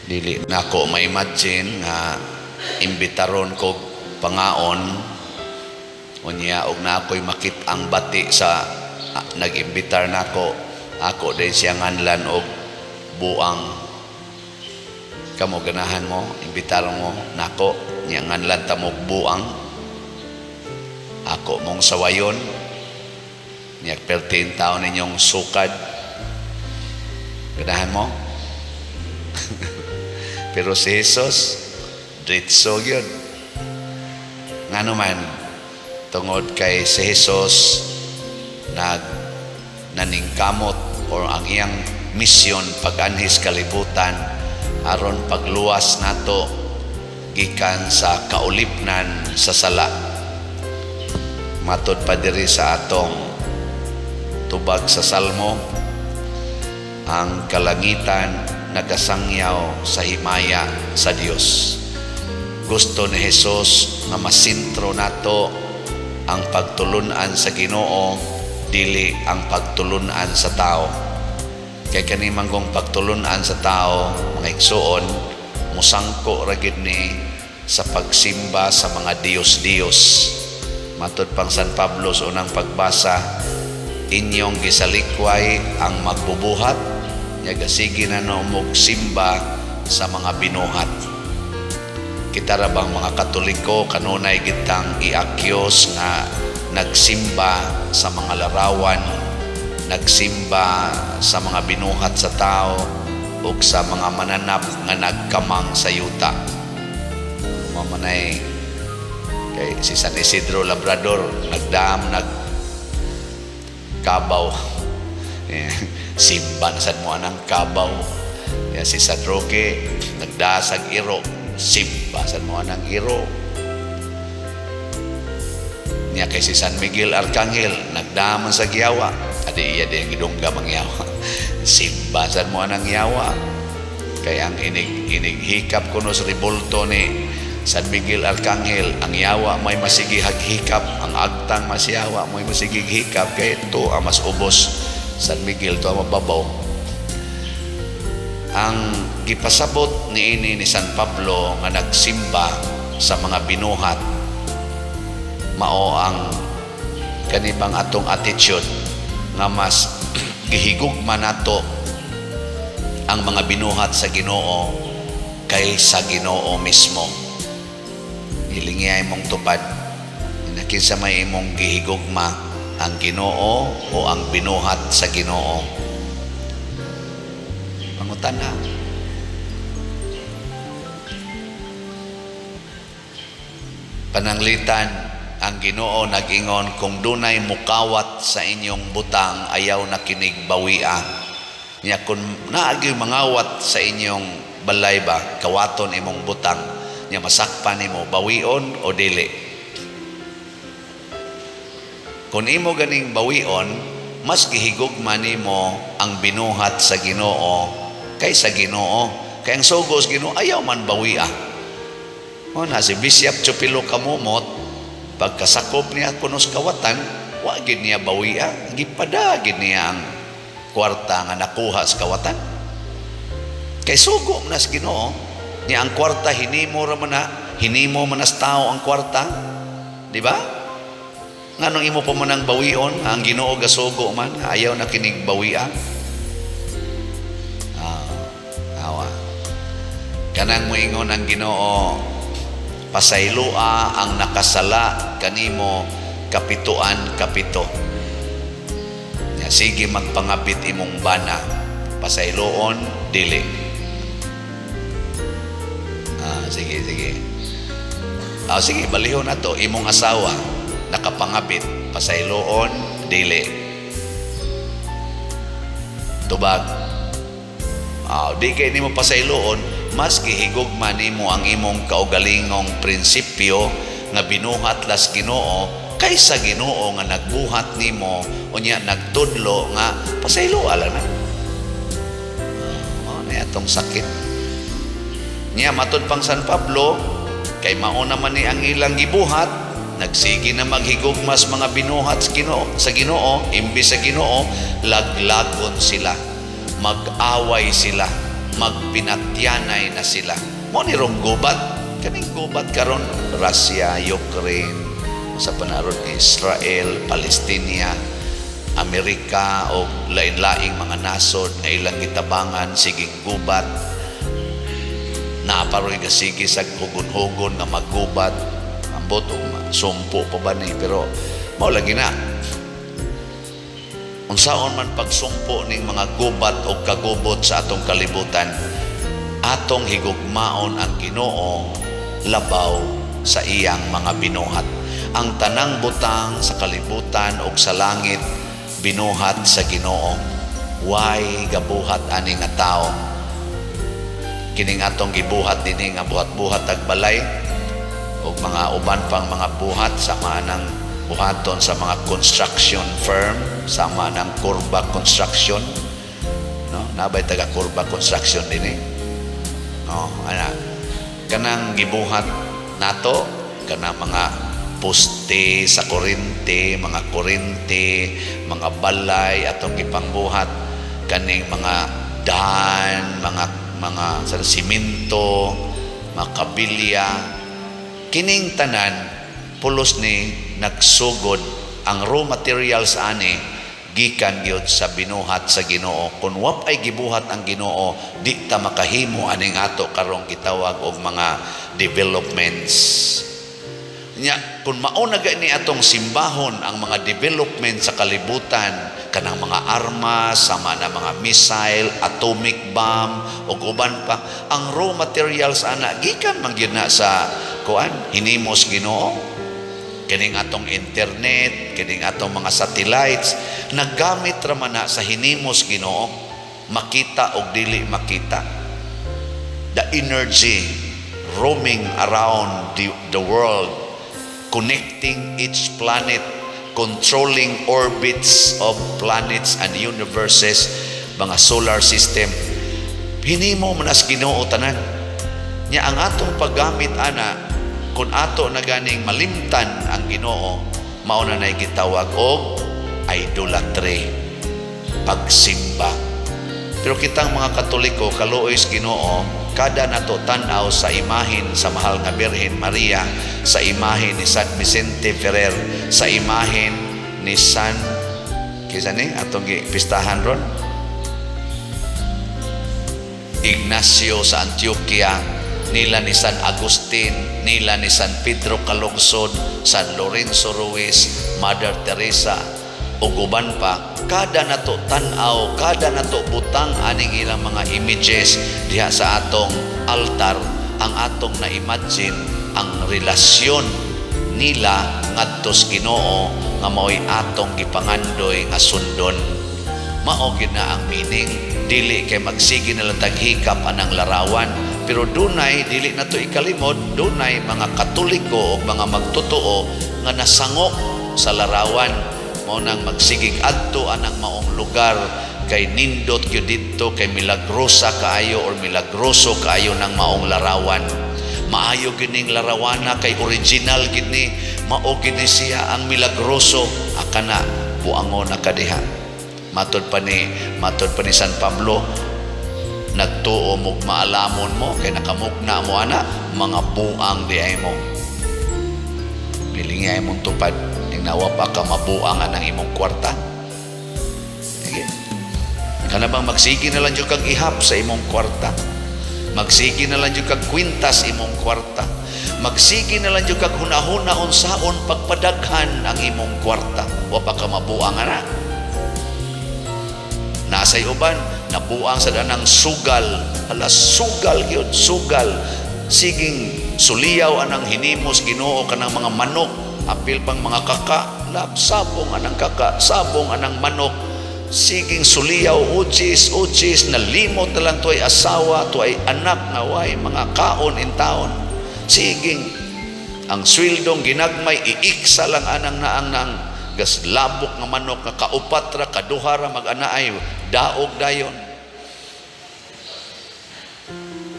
Dili na ako ma-imagine nga imbitaron ko pangaon unya og na ako'y makit-ang bati sa nag-imbitar nako. Ako din siya nganlan og buang. Kamo ganahan mo, imbitaron mo nako nya nganlan ta mo buang. Ako mong sawayon nya pertin taon ninyong sukad. Ganahan mo? Pero si Jesus diretso gyud. Ngano man tungod kay si Jesus naningkamot or ang iyang misyon pag-anhis kalibutan aron pagluwas nato gikan sa kaulipnan sa sala. Matod pa diri sa atong tubag sa Salmo, ang kalangitan nagasangyaw sa himaya sa Dios. Gusto ni Jesus nga masintro nato ang pagtulunan sa Ginoo, dili ang pagtulunan sa tao. Kay kani manggong pagtulunan sa tao, mga igsoon, musangko ra gid ni sa pagsimba sa mga Dios-Dios. Matod pang San Pablo sa unang pagbasa, inyong gisalikway ang magbubuhat, yagasigi na nomog simba sa mga binuhat. Kita ra bang mga Katoliko kanunay gitang iakyos nga nagsimba sa mga larawan, nagsimba sa mga binuhat sa tao ug sa mga mananap nga nagkamang sa yuta. Mamanay kay si San Isidro Labrador nagkabaw. Simba na sad mo anang kabaw. Si San Roque nagdasag iro, simba sad mo anang iro. Niya kay si San Miguel Arcangel nagdaman sa giyawa, adi iya din gidungga mang yawa. Simba sad mo anang yawa. Kay ang inig hikap kuno sa ribulto ni San Miguel Arcangel, ang yawa may masigi haghikap, ang agtang masyawa may masigi hikap, kay ito ang mas ubos. San Miguel to ang mababaw. Ang gipasabot ni San Pablo nga nagsimba sa mga binuhat, mao ang kanibang atong attitude nga mas gihigugma nato ang mga binuhat sa Ginoo kaysa Ginoo mismo. Hilingya imong tupad kinsa may imong gihigugma, ang Ginoo o ang binuhat sa Ginoo. Pangutan na. Pananglitan, ang Ginoo nag-ingon, kung dunay mukawat sa inyong butang, ayaw na kinig bawia. Nya kung naagi mangawat sa inyong balay ba, kawaton imong butang, nya masakpan nimo, bawion o dili. Kung imo ganing bawion, mas gihigugma nimo ang binuhat sa Ginoo kaysa Ginoo. Kay ang sugos Ginoo ayaw man bawia. O na si Bishop Chupilo Kamumot, pagkasakop niya kuno sa kawatan, wa gid niya bawia, gipadagid niya ang kwarta nga nakuha sa kawatan. Kay sugo man sa Ginoo, niya ang kwarta hinimo ra man na, hinimo man as tao ang kwarta, di ba? Nganong imo pa man ang bawion, ang Ginoo gasugo man, ayaw na kinig bawia. Awa. Kanang moingon ang Ginoo, pasaylua ang nakasala kanimo kapituan kapito. Sige magpangabit imong bana, pasayloon dili. Sige. Sige, balihon na to, imong asawa nakapangabit, pasayloon dili. Tubag. Di kay nimo pasayloon, mas gihigugma nimo ang imong kaugalingong prinsipyo nga binuhat las Ginoo kaysa Ginoo nga nagbuhat nimo unya nagtudlo nga pasaylo ala na. Na atong sakit. Nya matud pang San Pablo, kay mao naman ni ang ilang gibuhat, nagsigi na maghigugmas mga binuhat sa Ginoo, imbis sa Ginoo laglagon sila, mag-away sila, magpinatyanay na sila. Mo ni rong gubat, kaning gubat karon Russia, Ukraine, sa panarod ni Israel, Palestina, Amerika o lain-laing mga nasod nga ilang gitabangan siging gubat. Naparoy ka sige sa hugon-hugon nga maggubat. Ambot o sumpo pa ba ni, pero mao lagi na. Unsaon man pagsumpo ning mga gubat o kagubot sa atong kalibutan, atong higugmaon ang Ginoo labaw sa iyang mga binuhat. Ang tanang butang sa kalibutan o sa langit binuhat sa Ginoo. Way gabuhat ani nga tao. Kining atong gibuhat dinhi nga buhat-buhat ag balay o mga uban pang mga buhat sama nang buhaton sa mga construction firm, sama ng Kurba Construction, no? Nabay taga Kurba Construction din kanang gibuhat nato kanang mga poste sa kurente, mga mga balay atong gipangbuhat, kaning mga daan, mga sa simento, mga kabilya, kining tanan pulos ni nagsugod ang raw materials ani gikan gyud sa binuhat sa Ginoo. Kung wapay gibuhat ang Ginoo, di ta makahimo aning ato karong gitawag og mga developments. Nya kung mao na gani atong simbahon ang mga development sa kalibutan, kanang mga armas, sama na mga missile, atomic bomb ug uban pa, ang raw materials ana gikan man gyud na sa hinimos Ginoo. Kining atong internet, kining atong mga satellites, naggamit ra man na sa hinimos Ginoo, makita o dili makita. The energy roaming around the world, connecting each planet, controlling orbits of planets and universes, mga solar system. Hinimo man as Ginoo tanan. Nya ang atong paggamit ana, kung ato na ganing malimtan ang Ginoo, mao na nay gitawag og idolatry, pagsimba. Pero kitang mga Katoliko, kaluoy Ginoo, kada nato tan-aw sa imahin sa mahal nga Birhen Maria, sa imahin ni San Vicente Ferrer, sa imahin ni San kisa ni atong pistahan ron Ignacio sa Antioquia, nila ni San Agustin, nila ni San Pedro Calungsod, San Lorenzo Ruiz, Mother Teresa ug uban pa, kada nato tan-aw, kada nato butang aning ilang mga images diha sa atong altar, ang atong na-imagine ang relasyon nila ngadto sa Ginoo nga mao'y atong gipangandoy nga sundon. Mao gyud na ang meaning, dili kay magsige na lang taghikap anang larawan. Pero dunay, dili na to ikalimod, dunay mga Katoliko o mga magtotoo nga nasango sa larawan. Mo nang magsigig adto anang maong lugar, kay nindot gyud dito, kay milagrosa kaayo or milagroso kaayo ng maong larawan. Maayo gining larawana, kay original gini, mao gini siya ang milagroso. Akana buangon na kadiha. Matod pa ni San Pablo, nagtuo mo maalamon mo kay nakamugna mo ana mga buang di ay mo pilingay mong tupad ning nawa pa ka mabuang anang imong kwarta. Sige, kana bang magsigi na lang jud kag ihap sa imong kwarta, magsigi na lang jud kag kwintas imong kwarta, magsigi na lang jud kag hunahuna unsaon pagpadaghan ang imong kwarta, wa pa ka mabuang ana. Nasay uban nabuang sa danang sugal, hala sugal gyud, sugal, siging suliyaw anang hinimos Ginoo kanang mga manok, apil pang mga kaka, sabong anang kaka, sabong anang manok, siging suliyaw, uchis, nalimot na lang to ay asawa, to ay anak na way mga kaon in taon, siging ang swildong ginagmay iiksa lang anang naang nang gas labok nga manok nga kaupat ra kaduha ra mag-anaay daog dayon.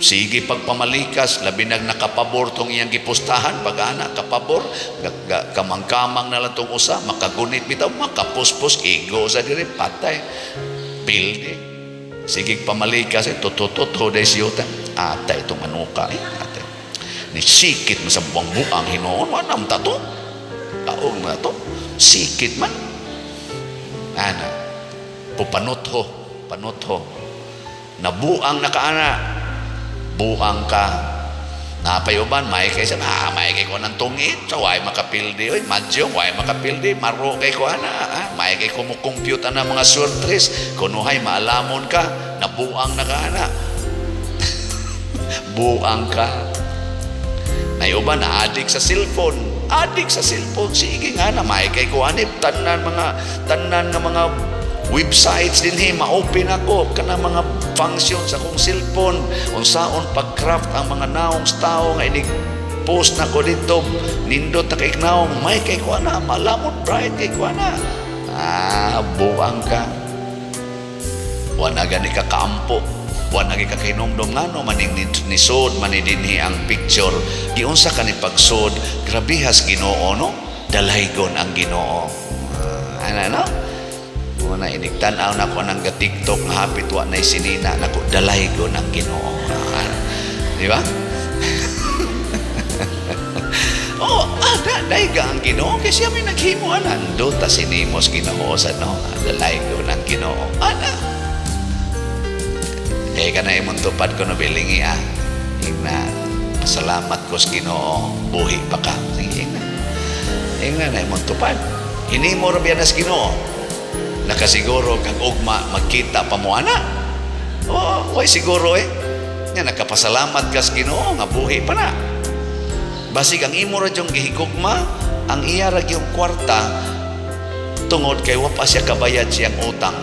Sige pagpamalikas, labi nag nakapabor tong iyang gipustahan, pag-ana kapabor, kamang-kamang na lang tong usa, makagunit bitaw, makapuspos, igo sa diri, patay, building. Sige pamalikas, tutututo day siyutan. Ata itong manuka. Ata. Nisikit man sa buang-buang hinoon. Manam tato. Taong na to. Sikit man. Ana. Pupanutho. Panutho. Nabuang na kaana. Buang ka. Napayuban, may kay sa may kay ko ng tungit, so way makapildi, oy, madyo, way makapildi, maro kay ko ana, may kay ko mo compute na mga surtres, kunuhay maalamon ka, nabuang na ka ana. Buang ka. Nayuban na adik sa cellphone, sige nga na, may kay ko anip, tanan nga mga websites din ma-open ako kana mga function sa akong cellphone unsaon pag-craft ang mga naong tao nga inig post na ko dito nindot na kay naong may kay ko na malamot bright kay ko na buang ka wala gani ka kaampo wala gani ka kinumdum nga no maning nisod manidinhi ang picture giunsa ka ni pagsod grabihas Ginoo no dalhaygon ang Ginoo ano na iniktan-aw na ko ng TikTok na hapit wa na isinina na ko dalay ko ng Ginoo. Di ba? Dalay ka ang Ginoo kasi may naghimo nando ta sinimos Ginoo sa no dalay ko ng Ginoo. Ka na imong tupad ko no bilingi Ingna salamat ko sa Ginoo buhi pa ka. Sige Ingna na imong tupad. Hinimo ra biya nas Ginoo. Nakasiguro kang ugma magkita pa mo ana. Way siguro nga nakapasalamat ka sa Ginoo nga buhi pa na. Basig ang imo ra jung gihigugma ang iya ra gyung kwarta tungod kay wa pa siya kabayad siyang utang.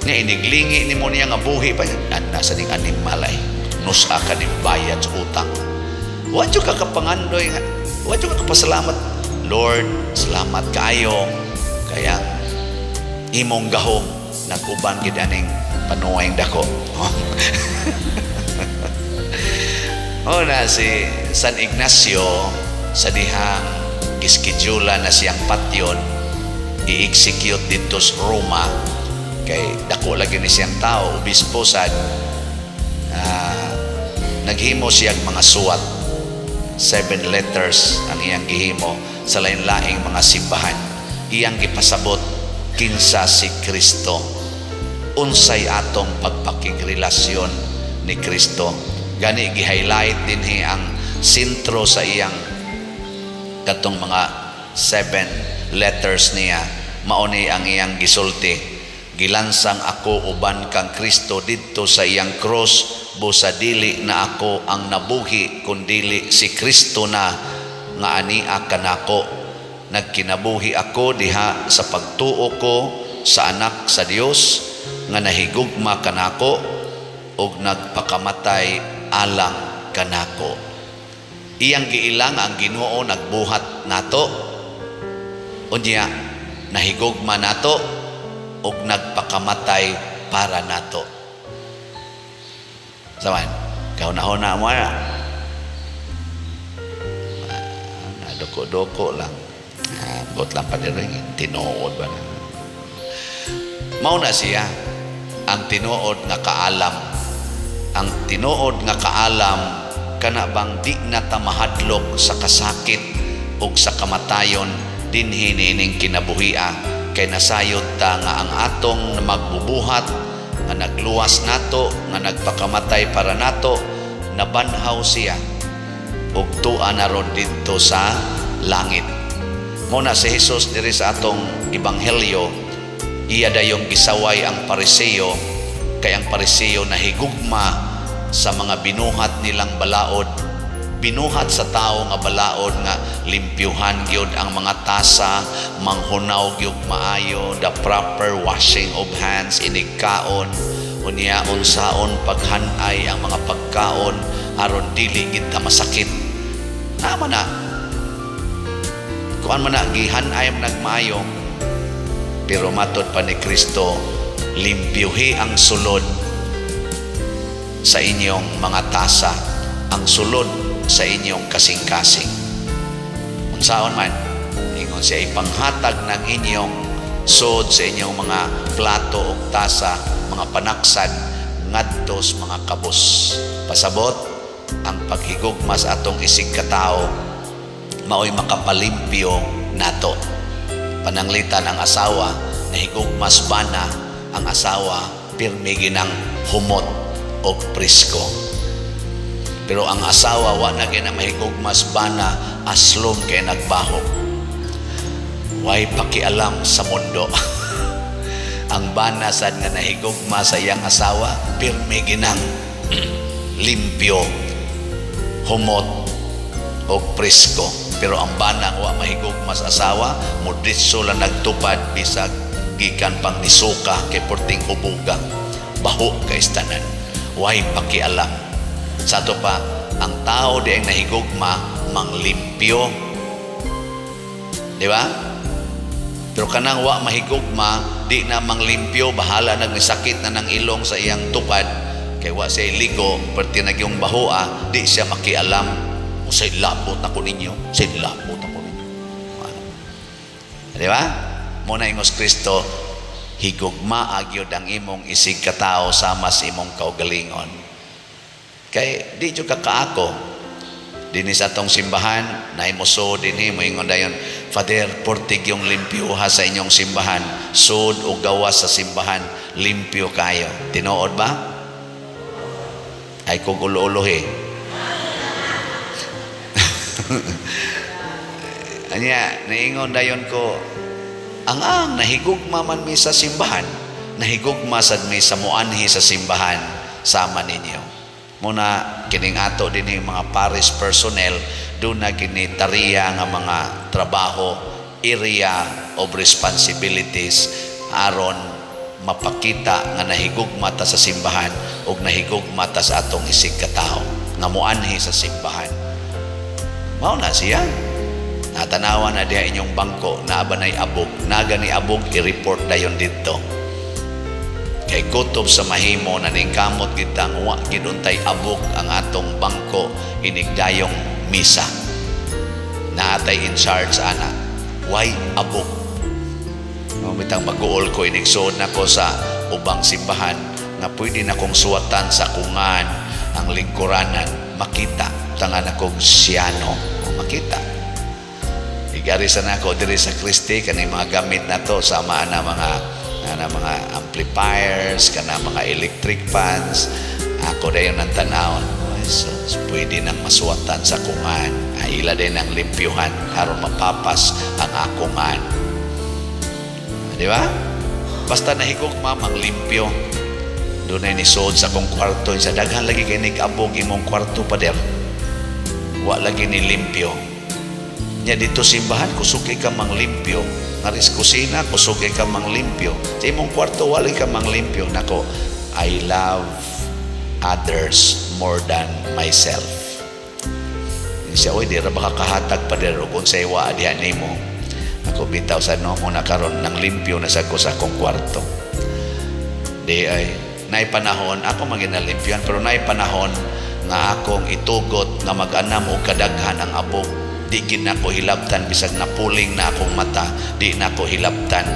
Nga iniglingi nimo niya nga buhi pa nasa ning aning malay. Nusa ka ni bayad sa utang. Wa jud ka kapangandoy nga. Wa jud ka kapasalamat. Lord, salamat kayo. Kaya imong gahom nag-uban gid aning panuwayng dako. Na si San Ignacio sa dihang giskidula na siyang patyon i-execute dito sa Roma kay dako lagi ni siyang tao obispo sad naghimo siyang mga suwat 7 letters ang iyang gihimo sa lain-laing mga simbahan iyang gipasabot kinsa si Kristo unsay atong pagpakigrelasyon ni Kristo gani gi-highlight din ang sentro sa iyang katong mga 7 letters niya mao ni ang iyang gisulti gilansang ako uban kang Kristo didto sa iyang cross busa dili na ako ang nabuhi kundili si Kristo na nga ania kanako nagkinabuhi ako diha sa pagtuo ko sa anak sa Dios nga nahigugma kanako ug nagpakamatay alang kanako. Iyang giilang ang Ginoo nagbuhat nato unya nahigugma nato ug nagpakamatay para nato. Saman, kauna-una mo na. Doko-doko lang. Bot lang pa rin, tinuod ba na? Mauna siya, ang tinuod nga kaalam. Ang tinuod nga kaalam, kana bang di na tamahadlok sa kasakit o sa kamatayon, dinhi nining kinabuhia, kay nasayod ta nga ang atong magbubuhat, nga nagluwas nato, nga nagpakamatay para nato, nabanhaw siya, ug tuwa na ron dito sa langit. Muna si Jesus diri sa atong ebanghelyo iya dayong gisaway ang Pariseo kay ang Pariseo nahigugma sa mga binuhat nilang balaod binuhat sa tao nga balaod nga limpyuhan gyud ang mga tasa manghunaw gyud maayo the proper washing of hands inigkaon unya unsaon paghanay ang mga pagkaon aron dili gid ta masakit naman na kuan man na gihanay nagmaayo pero matod pa ni Kristo limpyuhi ang sulod sa inyong mga tasa ang sulod sa inyong kasing-kasing unsaon man ingon siya ipanghatag ng inyong sod sa inyong mga plato o tasa mga panaksad ngadto sa mga kabus. Pasabot, ang paghigugma sa atong isig katao mao'y makapalimpyo nato. Pananglitan ang asawa na higugmas bana, ang asawa pirmi ginang humot o prisko. Pero ang asawa wa na gina mahigugmas bana, aslom kay nagbahog. Way pakialam sa mundo. Ang bana sad nga nahigugma sa iyang asawa pirmi ginang limpyo, humot o prisko. Pero ang banang wa mahigugma sa asawa, moditso lang nagtupad bisag gikan pang nisuka kay porting ubugang baho kay istanan. Way pakialam. Sa to pa, ang tao di ang nahigugma manglimpyo, di ba? Pero kanang wa mahigugma di na manglimpyo, bahala nagnisakit na ng ilong sa iyang tupad kay wa siya ligo perti nagyong bahoa, di siya makialam. Say labot na ko ninyo, say labot na ko ninyo. Di ba? Muna ingos Kristo, higugma agyod ang imong isig katao sama sa imong kaugalingon. Kay di jud ka kaako. Dinis atong simbahan, na imuso dinhi mo ingon dayon, Father, portig yung limpyuha sa inyong simbahan, sud o gawas sa simbahan, limpyo kayo. Tinuod ba? Ay kugulo-ulohi. Anya, naingon dayon ko, ang nahigugma man mi sa simbahan, nahigugma sad mi sa muanhi sa simbahan sama ninyo. Muna kining ato din yung mga parish personnel, doon na kinitariya nga mga trabaho, area of responsibilities aron mapakita nga nahigugma ta sa simbahan ug nahigugma ta sa atong isig katao nga muanhi sa simbahan. Mao na siya. Natanawa na diha inyong bangko na abanay abog. Naga ni abog, i-report dayon dito. Kay kutob sa mahimo na ningkamot kitang wa giduntay abog ang atong bangko inigdayong misa. Naatay in charge ana. Why abog? Bitang mag-uol ko inigsod na ko sa ubang simbahan nga pwede na kong suwatan sa kungan ang lingkuranan makita. Tangan akong siyano makita. Igarisan ako diri sa Kristi kani mga gamit na to sama na mga amplifiers, kana mga electric fans. Ako dayon ang tanawon. So, pwede nang masuwatan sa kungan. Ila din ang limpyuhan aron mapapas ang akungan. Di ba? Basta nahigugma mang limpyo. Doon ay nisod sa kong kwarto. Sa daghan lagi kay nag-abog imong kwarto pa der. Wa lagi ni limpyo. Nya dito simbahan kusugay ka mang limpyo. Ngaris kusina kusugay ka mang limpyo. Sa imong kwarto wala ka mang limpyo. Nako, I love others more than myself. Siya, oy, di ra baka kahatag pa der kung sa iwa diha nimo. Ako bitaw sa no mo nakaron ng limpyo na sa ko sa akong kwarto. Di ay nay panahon ako maginalimpyon pero nay panahon nga akong itugot nga mag-anam og kadaghan ang abog. Di gid nako hilabtan bisag napuling na akong mata, di nako hilabtan.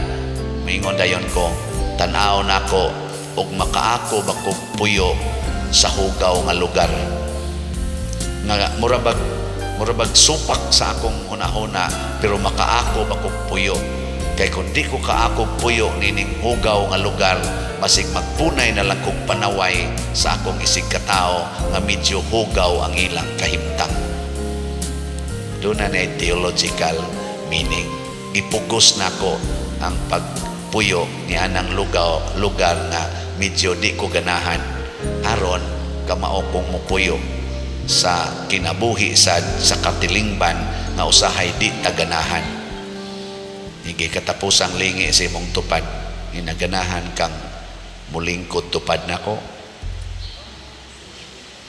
Mingon dayon ko, tan-aw nako og makaako bako puyo sa hugaw nga lugar. Nga murabag supak sa akong hunahuna pero makaako bako puyo. Kay kung di ko kaako puyo nining hugaw nga lugar, basig magpunay na lang kong panaway sa akong isig katao nga medyo hugaw ang ilang kahimtang. Doon na theological meaning. Ipugos na ko ang pagpuyo niya ng lugar na medyo di ko ganahan. Aron kamao kong mupuyo sa kinabuhi sa katilingban nga usahay di taganahan. Higi katapusang lingi sa imong tupad, inaganahan kang mulingkod tupad na ko.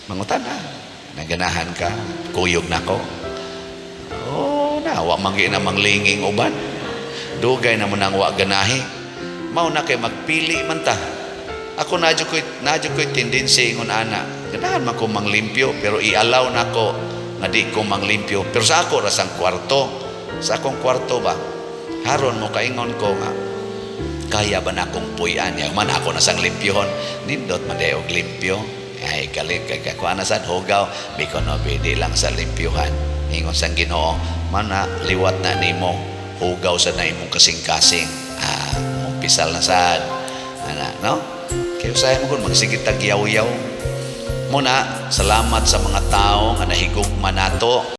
Mangutan na, naganahan ka, kuyog na ko. Oh, wa mangi na manglinging uban. Dugay na mo nang wa ganahi. Mao na kay magpili man ta. Ako nadyo ko'y tendency ingon ana. Ganahan man ko manglimpyo pero i-allow na ko nga di ko manglimpyo. Pero sa ako rasang kwarto. Sa akong kwarto ba? Haron mo kaingon ko nga kaya ba na akong puyan ya man ako na sang limpyohon nindot man day og limpyo ay galit kay kuan na sad hugaw biko no di lang sa limpyuhan ingon sang Ginoo mana liwat na nimo hugaw sa na imong kasing-kasing umpisal na sad ana no kay usahay mo kun magsigit tag yaw-yaw muna salamat sa mga tao nga nahigugma nato